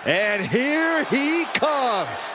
And here he comes.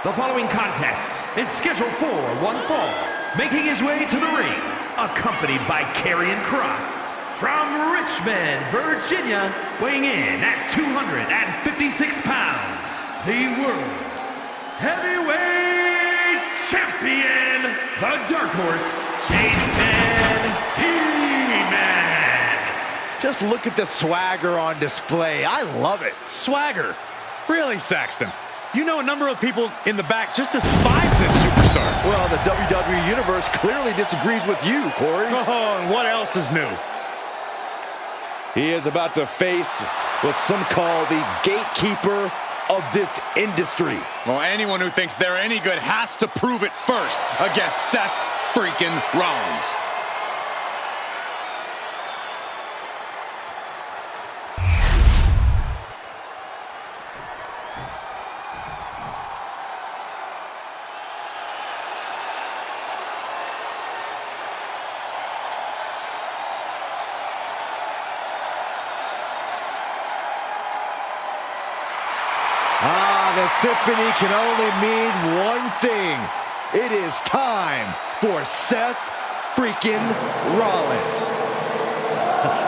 The following contest is scheduled for one fall. Making his way to the ring, accompanied by Karrion Kross, from Richmond, Virginia, weighing in at 256 pounds, the World Heavyweight Champion, the Dark Horse, Jason T-Man. Just look at the swagger on display. I love it. Swagger? Really, Saxton? You know a number of people in the back just despise this superstar. Well, the WWE Universe clearly disagrees with you, Corey. Oh, and what else is new? He is about to face what some call the gatekeeper of this industry. Well, anyone who thinks they're any good has to prove it first against Seth freaking Rollins. The symphony can only mean one thing. It is time for Seth freaking Rollins.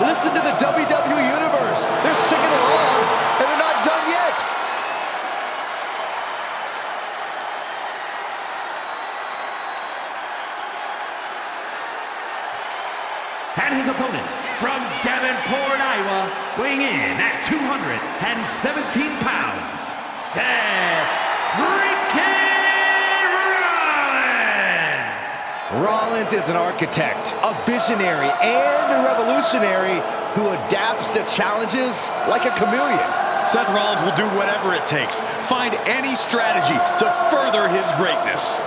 Listen to the WWE Universe. They're singing along, and they're not done yet. And his opponent, from Davenport, Iowa, weighing in at 217 pounds, Seth freaking Rollins! Rollins is an architect, a visionary, and a revolutionary who adapts to challenges like a chameleon. Seth Rollins will do whatever it takes, find any strategy to further his greatness.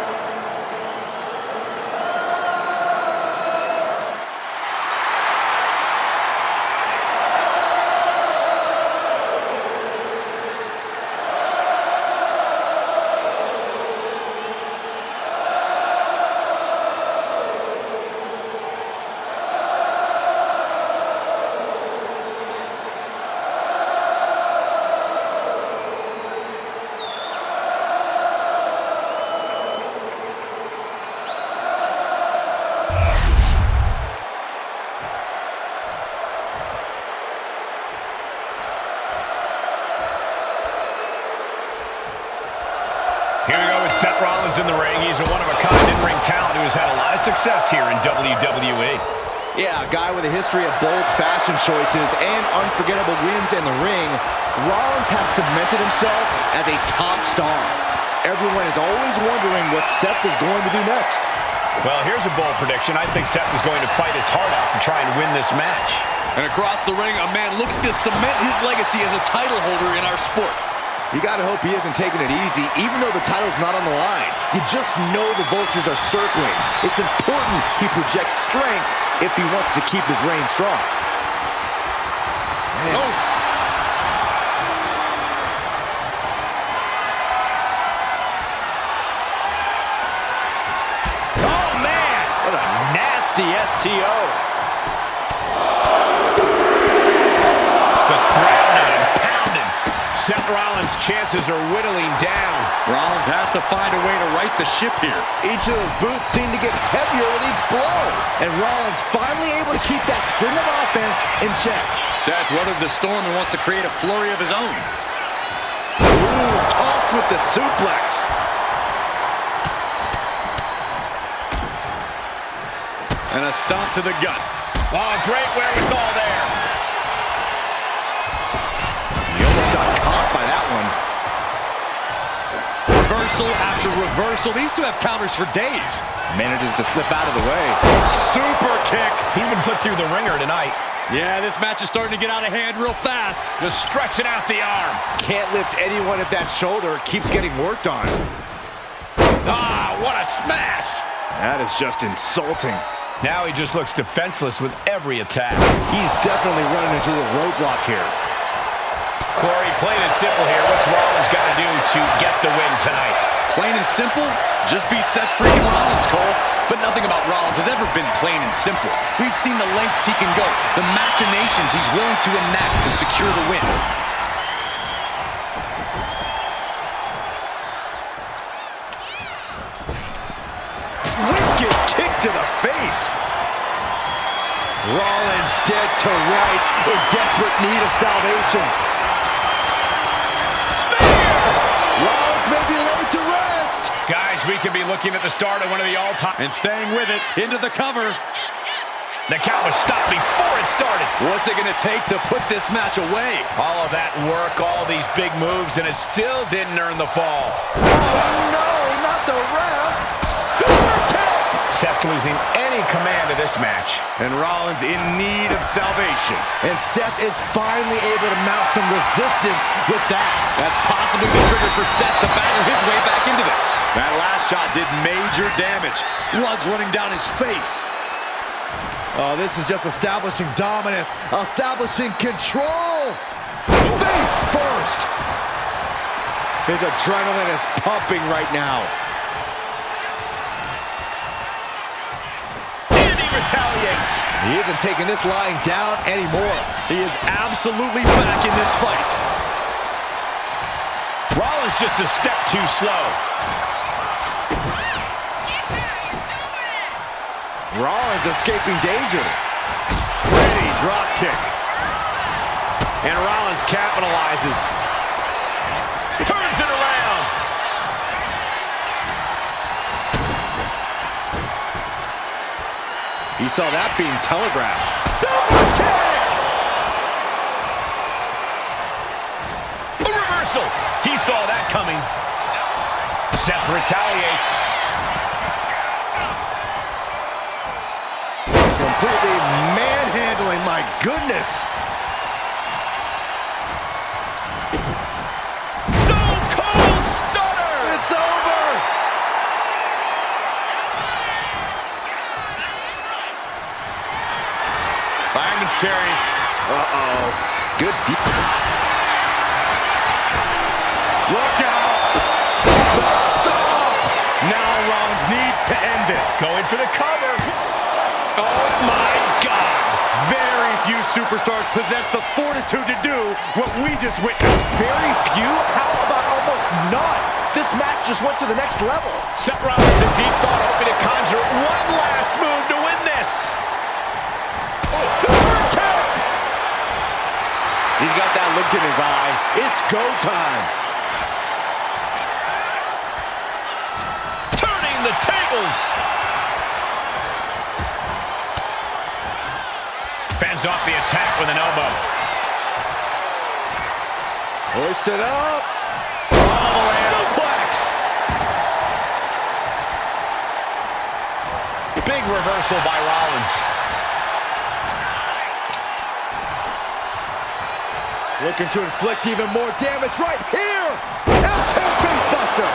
Here we go with Seth Rollins in the ring. He's a one-of-a-kind in-ring talent who has had a lot of success here in WWE. Yeah, a guy with a history of bold fashion choices and unforgettable wins in the ring, Rollins has cemented himself as a top star. Everyone is always wondering what Seth is going to do next. Well, here's a bold prediction. I think Seth is going to fight his heart out to try and win this match. And across the ring, a man looking to cement his legacy as a title holder in our sport. You gotta hope he isn't taking it easy, even though the title's not on the line. You just know the vultures are circling. It's important he projects strength if he wants to keep his reign strong. Man. Oh. Oh, man! What a nasty STO. Just grounding and pounding. Seth Rollins' chances are whittling down. Rollins has to find a way to right the ship here. Each of those boots seem to get heavier with each blow. And Rollins finally able to keep that string of offense in check. Seth weathered the storm and wants to create a flurry of his own. Ooh, tossed with the suplex. And a stomp to the gut. Oh, great wherewithal there. He almost got caught by that one. Reversal after reversal. These two have counters for days. Manages to slip out of the way. Super kick. He's been put through the ringer tonight. Yeah, this match is starting to get out of hand real fast. Just stretching out the arm. Can't lift anyone at that shoulder. Keeps getting worked on. Ah, what a smash. That is just insulting. Now he just looks defenseless with every attack. He's definitely running into a roadblock here. Corey, plain and simple here. What's Rollins got to do to get the win tonight? Plain and simple, just be Seth freaking Rollins, Cole. But nothing about Rollins has ever been plain and simple. We've seen the lengths he can go, the machinations he's willing to enact to secure the win. Wicked kick to the face. Rollins dead to rights, in desperate need of salvation. Rollins may be laid to rest. Guys, we could be looking at the start of one of the all-time... And staying with it, into the cover. The count was stopped before it started. What's it going to take to put this match away? All of that work, all these big moves, and it still didn't earn the fall. Oh no, not the ref. Super kick. Seth losing any command of this match. And Rollins in need of salvation. And Seth is finally able to mount some resistance with that. That's possibly the trigger for Seth to battle his way back into this. That last shot did major damage. Blood's running down his face. Oh, this is just establishing dominance, establishing control. Face first. His adrenaline is pumping right now. And he retaliates. He isn't taking this lying down anymore. He is absolutely back in this fight. Rollins just a step too slow. Rollins escaping danger. Pretty drop kick. And Rollins capitalizes. Turns it around. He saw that being telegraphed. Super kick! A reversal. He saw that coming. Seth retaliates. Completely manhandling, my goodness. Stone Cold Stunner. It's over. Fireman's carry. Uh-oh. Good deep. Look out. The stop. Now Rollins needs to end this. Going for the cover. Oh my God! Very few superstars possess the fortitude to do what we just witnessed. Very few? How about almost none? This match just went to the next level. Seth Rollins in deep thought, hoping to conjure one last move to win this. Super kick! He's got that look in his eye. It's go time. Turning the tables. Fends off the attack with an elbow. Hoisted up. Oh, suplex. Big reversal by Rollins. Looking to inflict even more damage right here. F10 facebuster.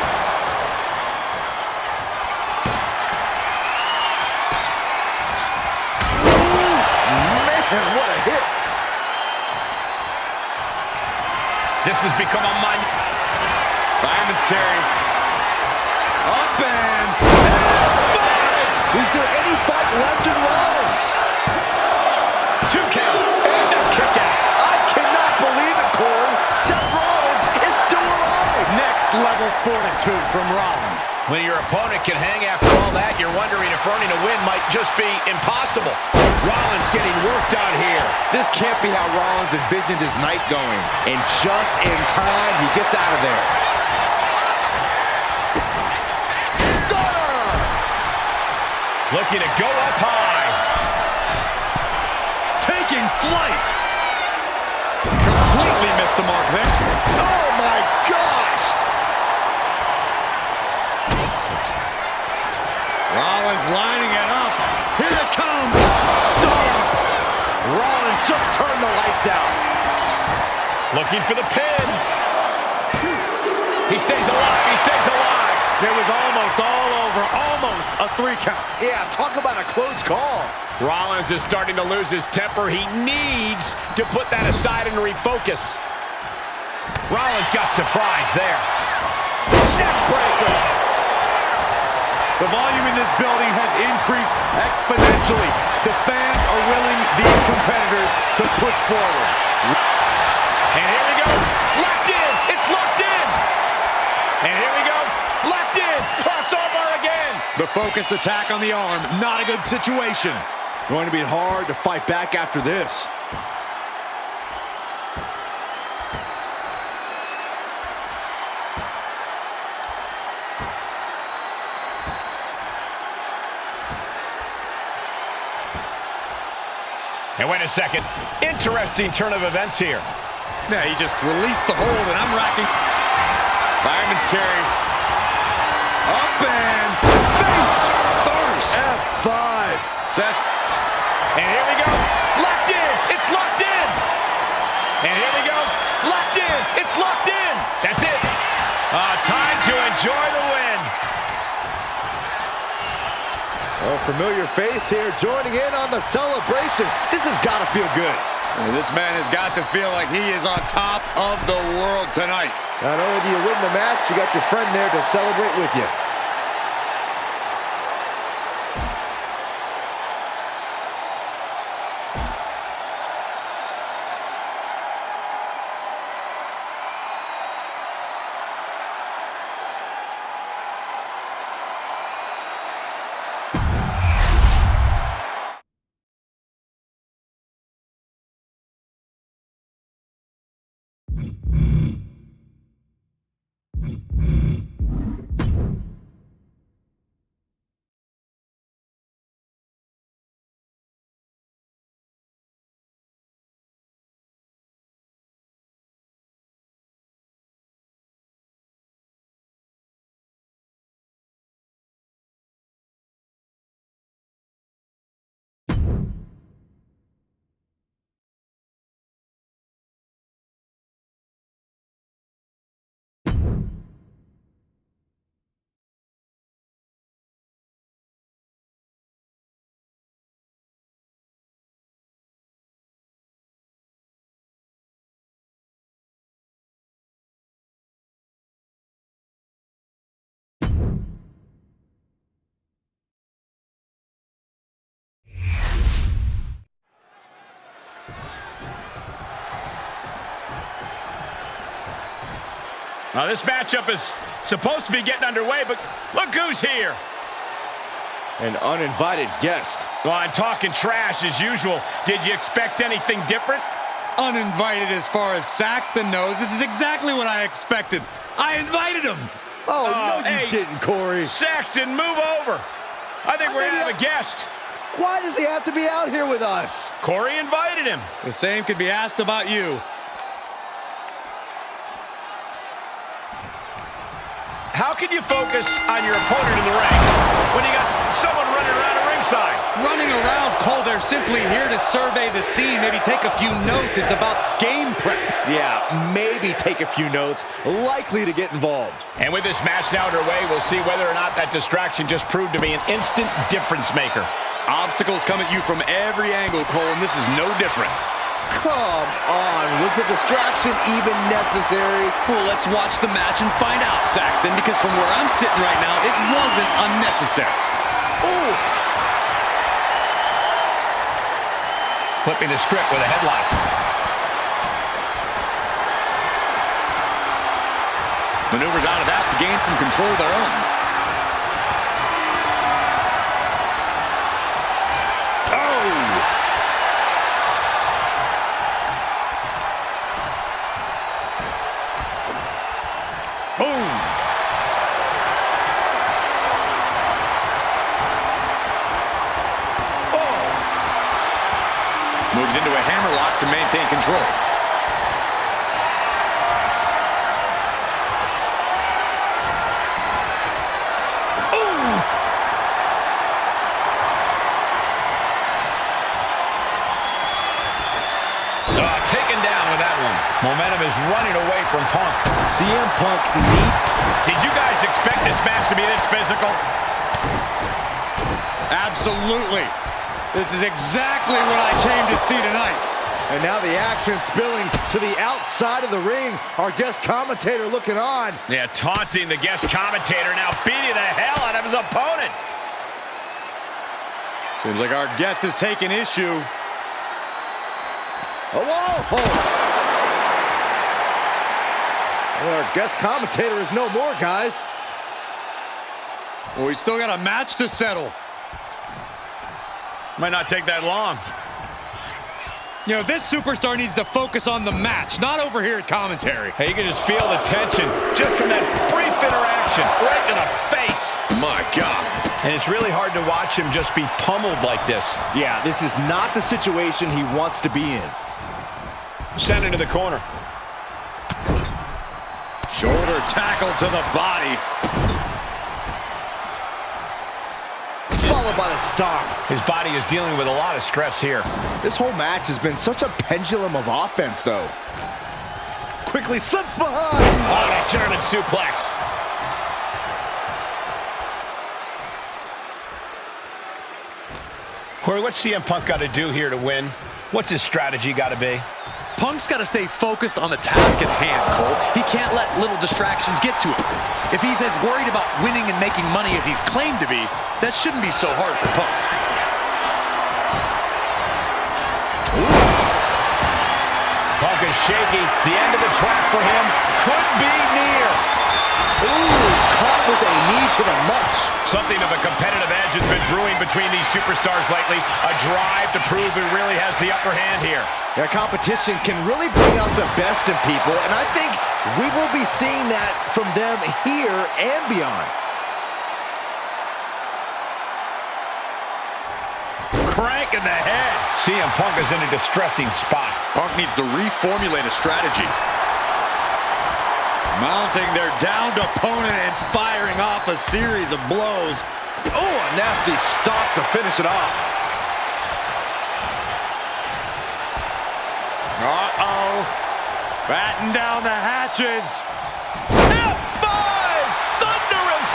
Man, what a hit. This has become a Fireman's carry. Up and five. Is there any fight left in Rollins? 2 count and a kick out. I cannot believe it, Corey. Seth Rollins is still alive. Next level fortitude from Rollins. When your opponent can hang after all that, you're wondering if earning a win might just be impossible. Rollins getting worked on here. This can't be how Rollins envisioned his night going. And just in time, he gets out of there. Stunner! Looking to go up high. flight. Completely missed the mark there. Oh my gosh! Rollins lining it up. Here it comes. Stop. Rollins just turned the lights out. Looking for the pin. He stays alive. He stays alive. It was almost all over. Almost a 3 count. Yeah, talk about a close call. Rollins is starting to lose his temper. He needs to put that aside and refocus. Rollins got surprised there. Neck breaker. The volume in this building has increased exponentially. The fans are willing these competitors to push forward. And here we go. Locked in. It's locked in. And here we go. Locked in. Crossover again. The focused attack on the arm. Not a good situation. Going to be hard to fight back after this. And wait a second. Interesting turn of events here. Yeah, he just released the hold, and I'm racking. Fireman's carry. Up and face first. F5. Seth. And here we go. Locked in. It's locked in. And here we go. Locked in. It's locked in. That's it. Time to enjoy the win. Oh, familiar face here joining in on the celebration. This has got to feel good. This man has got to feel like he is on top of the world tonight. Not only do you win the match, you got your friend there to celebrate with you. Now this matchup is supposed to be getting underway, but look who's here. An uninvited guest. Well, I'm talking trash as usual. Did you expect anything different? Uninvited as far as Saxton knows. This is exactly what I expected. I invited him. Oh, no, hey. you didn't, Corey. Saxton, move over. I think we're going to have a guest. Why does he have to be out here with us? Corey invited him. The same could be asked about you. How can you focus on your opponent in the ring when you got someone running around a ringside? Running around, Cole, they're simply here to survey the scene, maybe take a few notes. It's about game prep. Yeah, maybe take a few notes. Likely to get involved. And with this match now underway, we'll see whether or not that distraction just proved to be an instant difference maker. Obstacles come at you from every angle, Cole, and this is no different. Come on, was the distraction even necessary? Well, let's watch the match and find out, Saxton, because from where I'm sitting right now, it wasn't unnecessary. Oof! Flipping the script with a headlock. Maneuvers out of that to gain some control of their own. Moves Moves into a hammerlock to maintain control. Taken down with that one. Momentum is running away from Punk. CM Punk Did you guys expect this match to be this physical? Absolutely. This is exactly what I came to see tonight. And now the action spilling to the outside of the ring. Our guest commentator looking on. Yeah, taunting the guest commentator, now beating the hell out of his opponent. Seems like our guest is taking issue. Oh, whoa! Well, our guest commentator is no more, guys. Well, we still got a match to settle. Might not take that long. You know, this superstar needs to focus on the match, not over here at commentary. Hey, you can just feel the tension just from that brief interaction right in the face. My God. And it's really hard to watch him just be pummeled like this. Yeah, this is not the situation he wants to be in. Sent into the corner. Shoulder tackle to the body. Followed by the stomp. His body is dealing with a lot of stress here. This whole match has been such a pendulum of offense, though. Quickly slips behind. Oh, that German suplex. Corey, what's CM Punk got to do here to win? What's his strategy got to be? Punk's got to stay focused on the task at hand, Cole. He can't let little distractions get to him. If he's as worried about winning and making money as he's claimed to be, that shouldn't be so hard for Punk. Punk is shaky. The end of the track for him could be near. Ooh, caught with a knee to the much. Something of a competitive edge has been brewing between these superstars lately. A drive to prove who really has the upper hand here. Their competition can really bring out the best in people, and I think we will be seeing that from them here and beyond. Crank in the head. CM Punk is in a distressing spot. Punk needs to reformulate a strategy. Mounting their downed opponent and firing off a series of blows. Oh, a nasty stomp to finish it off. Uh-oh. Batten down the hatches. F5! Thunderous!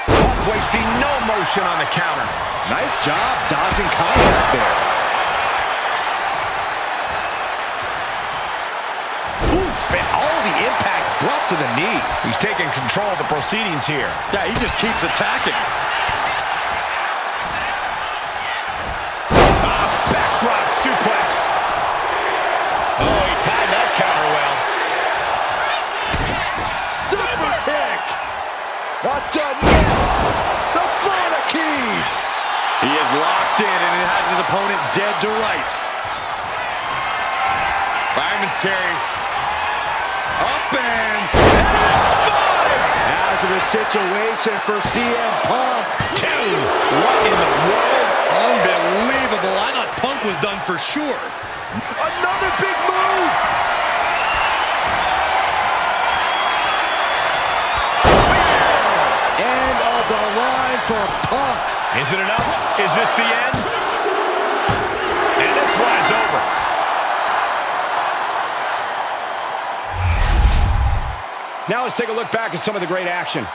Punk wasting no motion on the counter. Nice job dodging contact there. Oof, and all the impact brought to the knee. He's taking control of the proceedings here. Yeah, he just keeps attacking. Backdrop suplex. Oh, he timed that counter well. Super kick. Not done yet. The Florida Keys. He is locked in and it has his opponent dead to rights. Fireman's carry. Up and Hazardous situation for CM Punk. what in the world? Unbelievable. I thought Punk was done for sure. Another big move. End of the line for Punk. Is it enough? Is this the end? And this one is over. Now let's take a look back at some of the great action.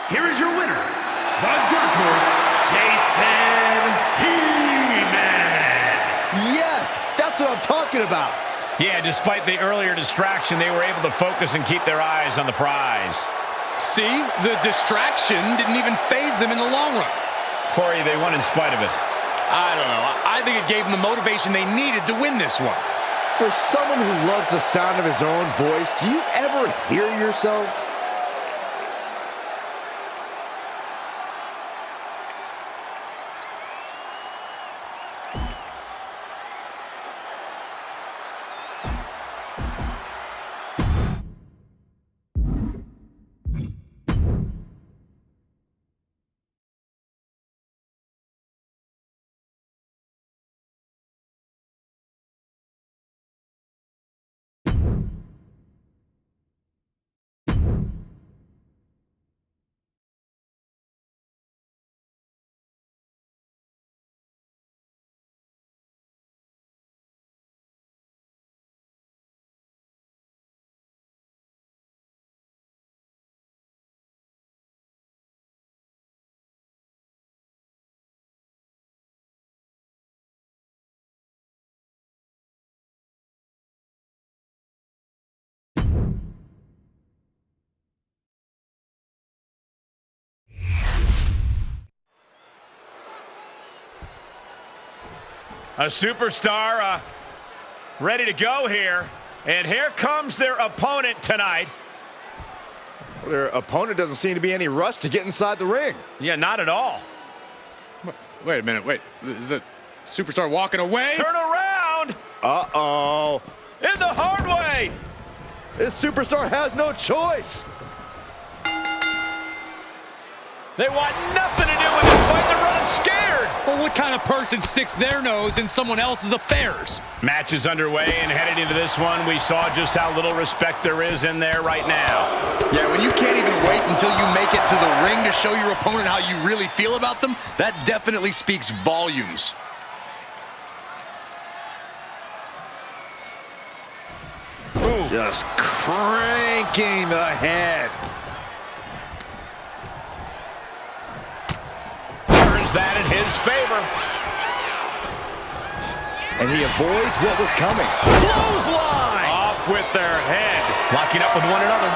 here is your winner, the Dark Horse, Jason T-Man. Yes, that's what I'm talking about. Yeah, despite the earlier distraction, they were able to focus and keep their eyes on the prize. See, the distraction didn't even faze them in the long run. Corey, they won in spite of it. I don't know. I think it gave them the motivation they needed to win this one. For someone who loves the sound of his own voice, do you ever hear yourself? A superstar ready to go here. And here comes their opponent tonight. Their opponent doesn't seem to be any rush to get inside the ring. Yeah, not at all. Wait a minute. Wait. Is the superstar walking away? Turn around! Uh-oh. In the hard way! This superstar has no choice. They want nothing to do with this fight. They're running scared. Well, what kind of person sticks their nose in someone else's affairs? Match is underway, and headed into this one, we saw just how little respect there is in there right now. Yeah, when you can't even wait until you make it to the ring to show your opponent how you really feel about them, that definitely speaks volumes. Ooh. Just cranking the head. Turns that in his favor. And he avoids what was coming. Clothesline! Off with their head. Locking up with one another.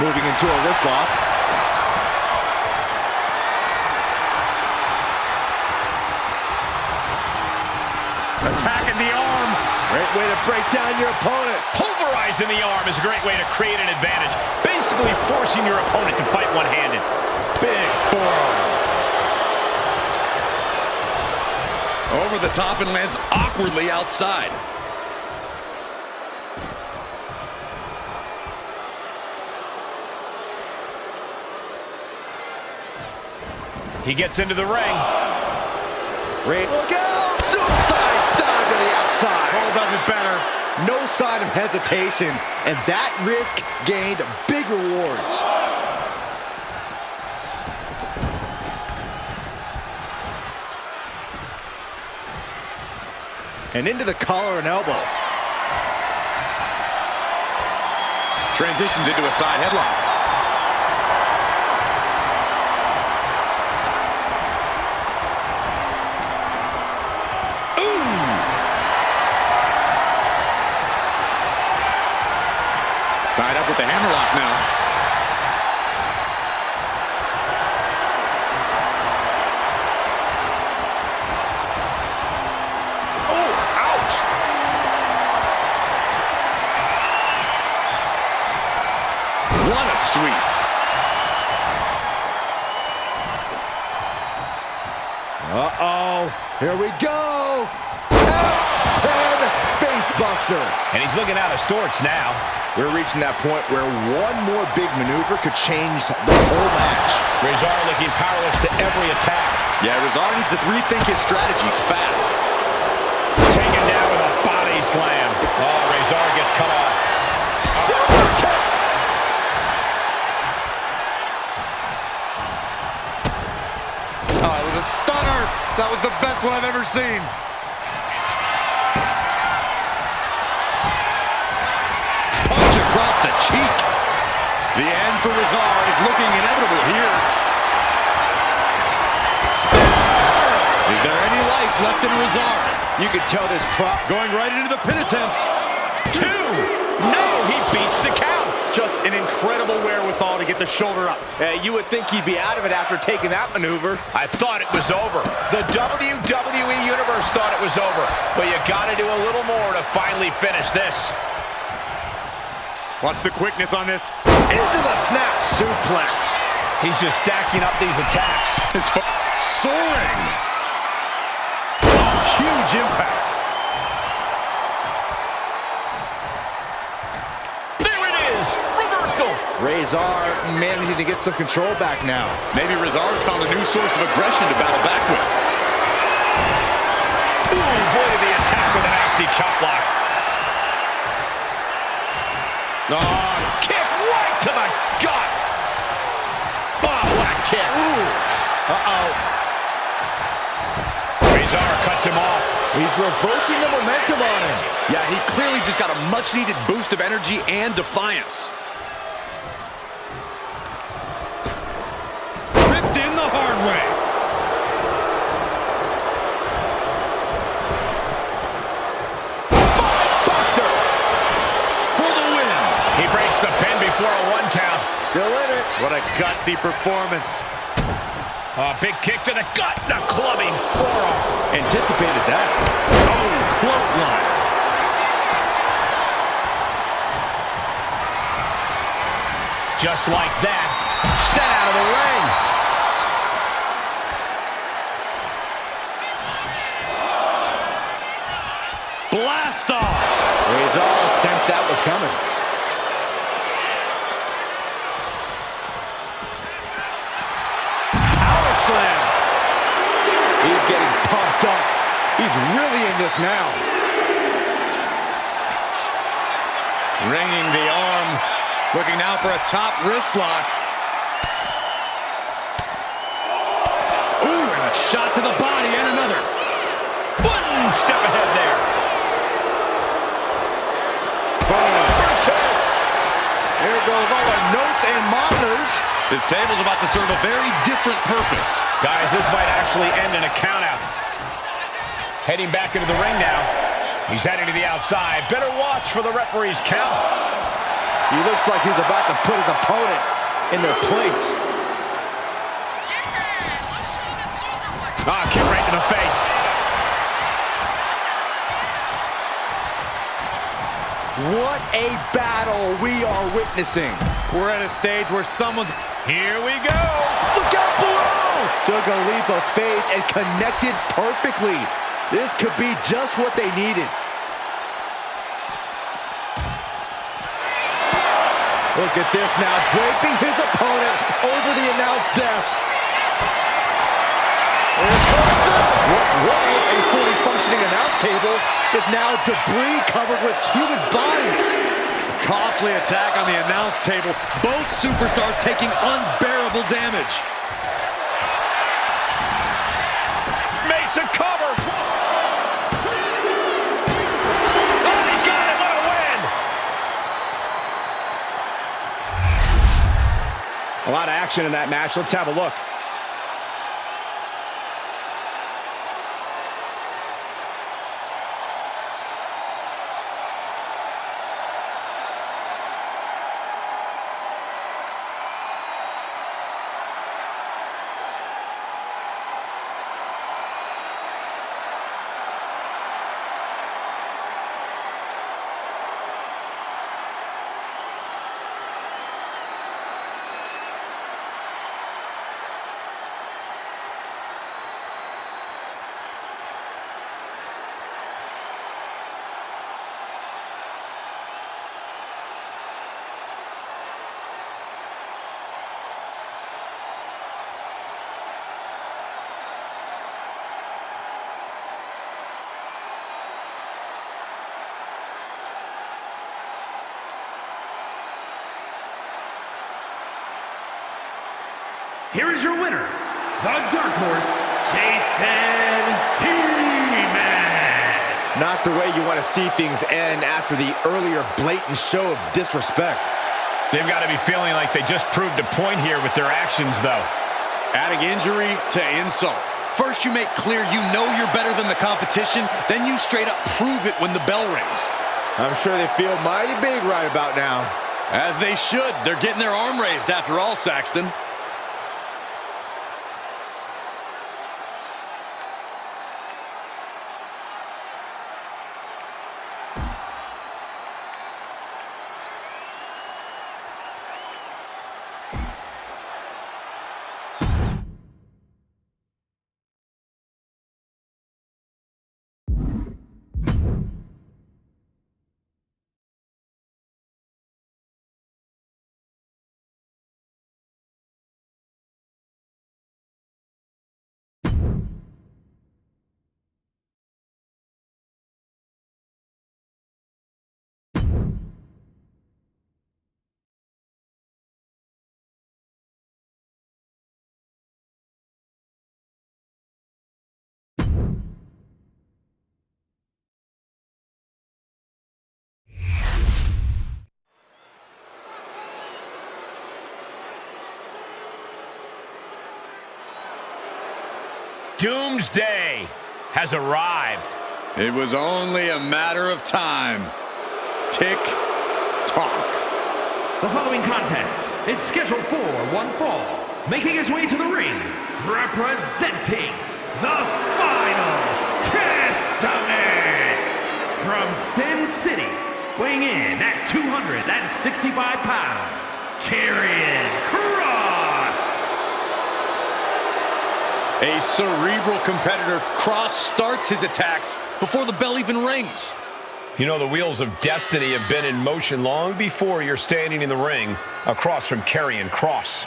Moving into a wrist lock. Attacking the arm. Great way to break down your opponent. Pulverizing the arm is a great way to create an advantage. Basically forcing your opponent to fight one-handed. Big forearm. Over the top and lands awkwardly outside. He gets into the ring. Look out! Suicide dive to the outside. Cole does it better. No sign of hesitation, and that risk gained big rewards. And into the collar and elbow. Transitions into a side headlock. Tied up with the hammerlock now. Oh, ouch! What a sweep. Uh-oh. Here we go. F10 facebuster. And he's looking out of sorts now. We're reaching that point where one more big maneuver could change the whole match. Rezar looking powerless to every attack. Yeah, Rezar needs to rethink his strategy fast. Taken down with a body slam. Oh, Rezar gets cut off. Super kick. Oh, it was a stunner. That was the best one I've ever seen. Punch across the cheek. The end for Rezar is looking inevitable here. Is there any life left in Rezar? You can tell this prop Going right into the pin attempt. 2. No, he beats the count. Just an incredible wherewithal to get the shoulder up. You would think he'd be out of it after taking that maneuver. I thought it was over. The WWE Universe thought it was over. But you got to do a little more to finally finish this. Watch the quickness on this. Into the snap suplex. He's just stacking up these attacks. His foot soaring. Oh, huge impact. There it is. Reversal. Rezar managing to get some control back now. Maybe Rezar's found a new source of aggression to battle back with. Ooh, avoided the attack with a nasty chop block. Oh, kick right to the gut. Oh, what a kick. Uh-oh. Rezar cuts him off. He's reversing the momentum on him. Yeah, he clearly just got a much-needed boost of energy and defiance. Ripped in the hard way. Spinebuster for the win. He breaks the pin before a 1 count. Still in it. What a gutsy performance. A big kick to the gut. The clubbing forearm. Anticipated that. Oh, clothesline. Just like that. Sent out of the ring. Blast off. Rezar sensed that was coming. Power slam. He's getting pumped up. He's really in this now. Ringing the arm. Looking now for a top wrist block. Ooh, and a shot to the body and another. One step ahead there. There goes all the notes and monitors. This table's about to serve a very different purpose. Guys, this might actually end in a countout. Heading back into the ring now. He's heading to the outside. Better watch for the referee's count. He looks like he's about to put his opponent in their place. Ah, kick right to the face. What a battle we are witnessing. We're at a stage where someone's... Here we go. Look out below! Took a leap of faith and connected perfectly. This could be just what they needed. Look at this now, draping his opponent over the announce desk. What was a fully functioning announce table is now debris covered with human bodies. Costly attack on the announce table. Both superstars taking unbearable damage. Makes a cover. Oh, he got it. What a win. A lot of action in that match. Let's have a look. Here is your winner, the Dark Horse, Jason T-Man. Not the way you want to see things end after the earlier blatant show of disrespect. They've got to be feeling like they just proved a point here with their actions, though. Adding injury to insult. First you make clear you know you're better than the competition, then you straight up prove it when the bell rings. I'm sure they feel mighty big right about now. As they should. They're getting their arm raised after all, Saxton. Doomsday has arrived. It was only a matter of time. Tick tock. The following contest is scheduled for one fall. Making his way to the ring, representing the Final Testament. From Sin City, weighing in at 265 pounds, Karrion Kross. A cerebral competitor. Kross starts his attacks before the bell even rings. You know, the wheels of destiny have been in motion long before you're standing in the ring across from Karrion Kross.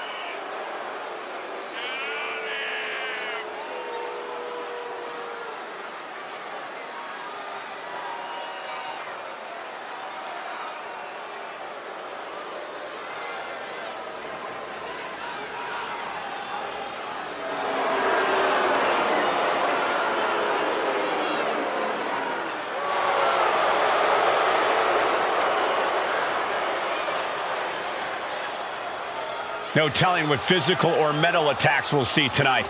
No telling what physical or mental attacks we'll see tonight.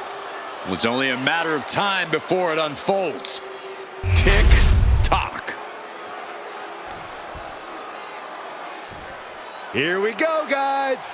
It's only a matter of time before it unfolds. Tick tock. Here we go, guys.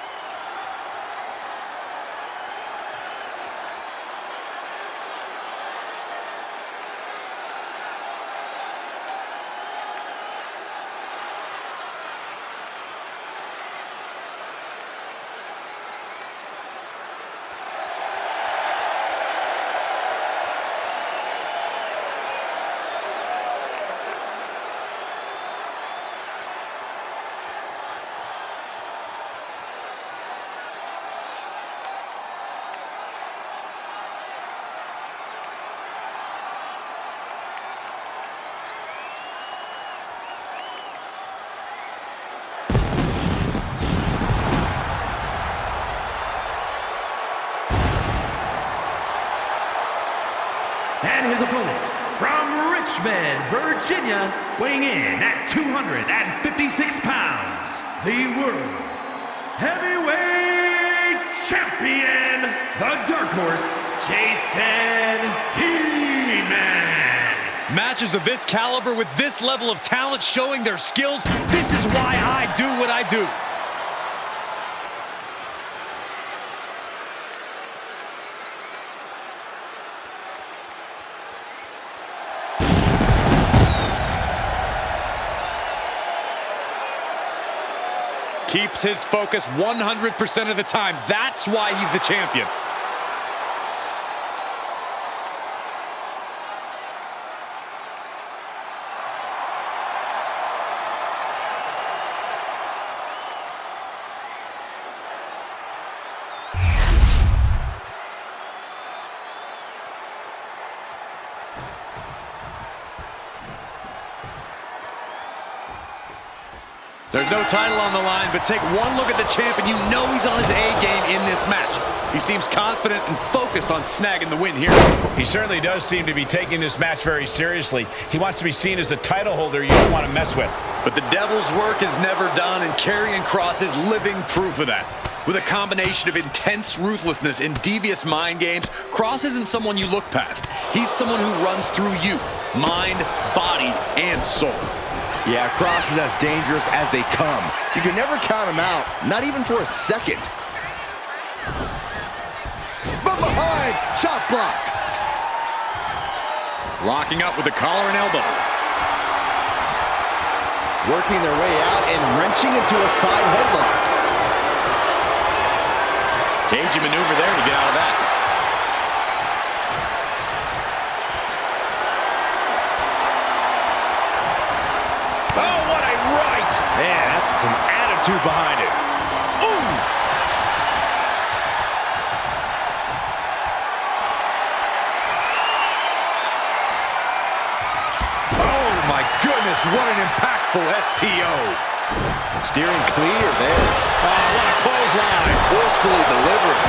And his opponent, from Richmond, Virginia, weighing in at 256 pounds, the World Heavyweight Champion, the Dark Horse, Jason D-Man. Matches of this caliber with this level of talent showing their skills, this is why I do what I do. Keeps his focus 100% of the time. That's why he's the champion. There's no title on the line, but take one look at the champ and you know he's on his A game in this match. He seems confident and focused on snagging the win here. He certainly does seem to be taking this match very seriously. He wants to be seen as the title holder you don't want to mess with. But the devil's work is never done, and Karrion Kross is living proof of that. With a combination of intense ruthlessness and devious mind games, Kross isn't someone you look past. He's someone who runs through you, mind, body, and soul. Yeah, Kross is as dangerous as they come. You can never count him out, not even for a second. From behind, chop block. Locking up with the collar and elbow. Working their way out and wrenching into a side headlock. Cagey maneuver there to get out of that. Oh, what a right! Man, that's some attitude behind it. Ooh! Oh, my goodness, what an impactful STO. Steering clear there. Oh, what a clothesline. Forcefully delivered.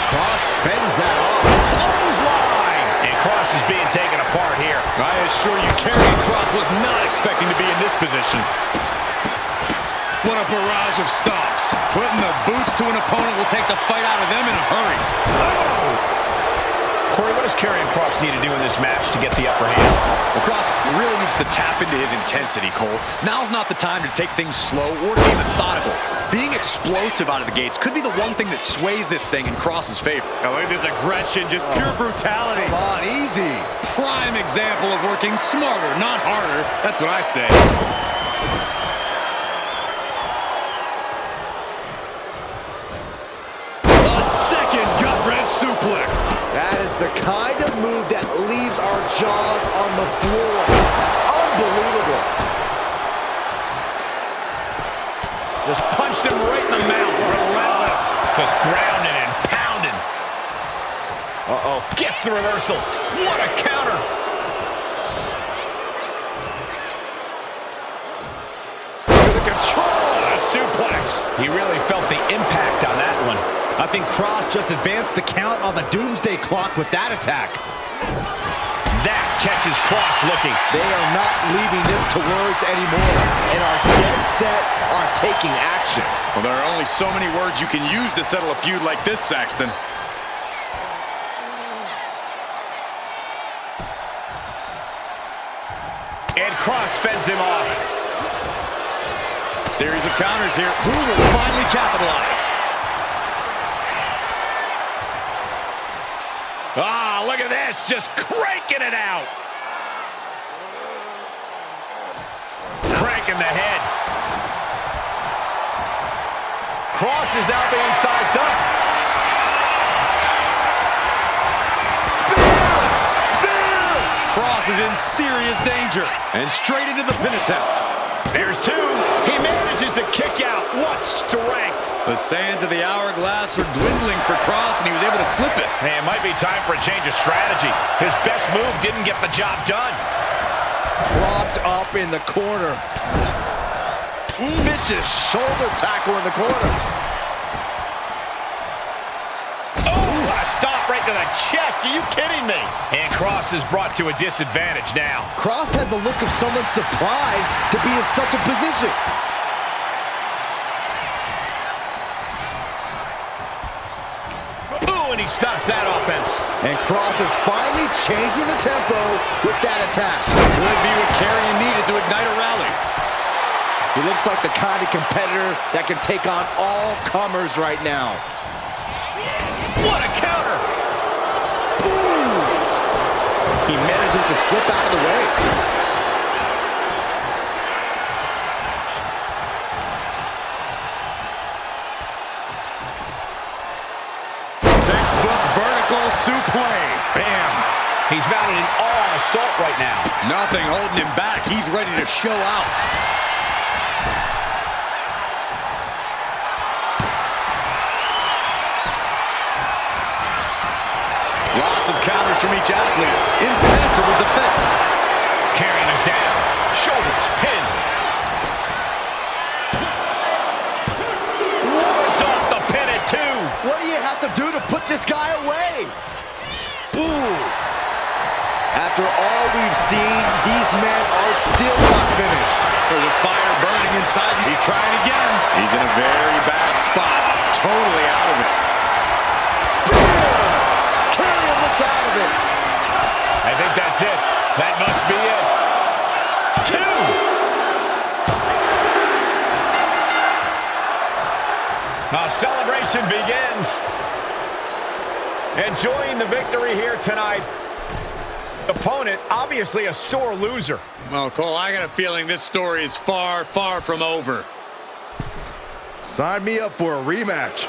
Kross fends that off. Clothesline! And Kross is being taken apart here. I assure you, Karrion Kross was not expecting to be in this position. What a barrage of stomps. Putting the boots to an opponent will take the fight out of them in a hurry. Oh! Corey, what does Karrion Kross need to do in this match to get the upper hand? Well, Kross really needs to tap into his intensity, Cole. Now's not the time to take things slow or to be methodical. Being explosive out of the gates could be the one thing that sways this thing in Kross's favor. Oh, look at this aggression, just pure brutality. Come on, easy. Prime example of working smarter, not harder. That's what I say. A second gut-wrench suplex. That is the kind of move that leaves our jaws on the floor. Unbelievable. Just punched him right in the mouth. Relentless. Just grounding and pounding. Uh-oh. Gets the reversal. What a counter. Look at the control of the suplex. He really felt the impact on that one. I think Kross just advanced the count on the doomsday clock with that attack. That catches Kross looking. They are not leaving this to words anymore and are dead set on taking action. Well, there are only so many words you can use to settle a feud like this, Saxton. And Kross fends him off. Series of counters here. Who will finally capitalize? Ah, look at this, just cranking it out. Cranking the head. Kross is now being sized up. Spear! Spear! Kross is in serious danger. And straight into the pin attempt. There's two. He manages to kick out. What strength. The sands of the hourglass are dwindling for Kross, and he was able to flip it. Hey, it might be time for a change of strategy. His best move didn't get the job done. Propped up in the corner. Vicious shoulder tackle in the corner. Oh, what a stomp right to the chest. Are you kidding me? And Kross is brought to a disadvantage now. Kross has the look of someone surprised to be in such a position. And he stops that offense. And Kross is finally changing the tempo with that attack. Would be what Karrion needed to ignite a rally. He looks like the kind of competitor that can take on all comers right now. What a counter! Ooh! He manages to slip out of the way. Textbook vertical suplex. Bam! He's mounted an all-assault right now. Nothing holding him back. He's ready to show out. Lots of counters from each athlete. Impenetrable defense. Karrion is down. Shoulders pinned. Wards off the pin at two. What do you have to do to put this guy away? Ooh! After After all we've seen, these men are still not finished. There's a fire burning inside. He's trying again. He's in a very bad spot. Totally out of it. Spear! Carrion looks out of it. I think that's it. That must be it. 2. Now celebration begins. Enjoying the victory here tonight. Opponent, obviously a sore loser. Well, Cole, I got a feeling this story is far, far from over. Sign me up for a rematch.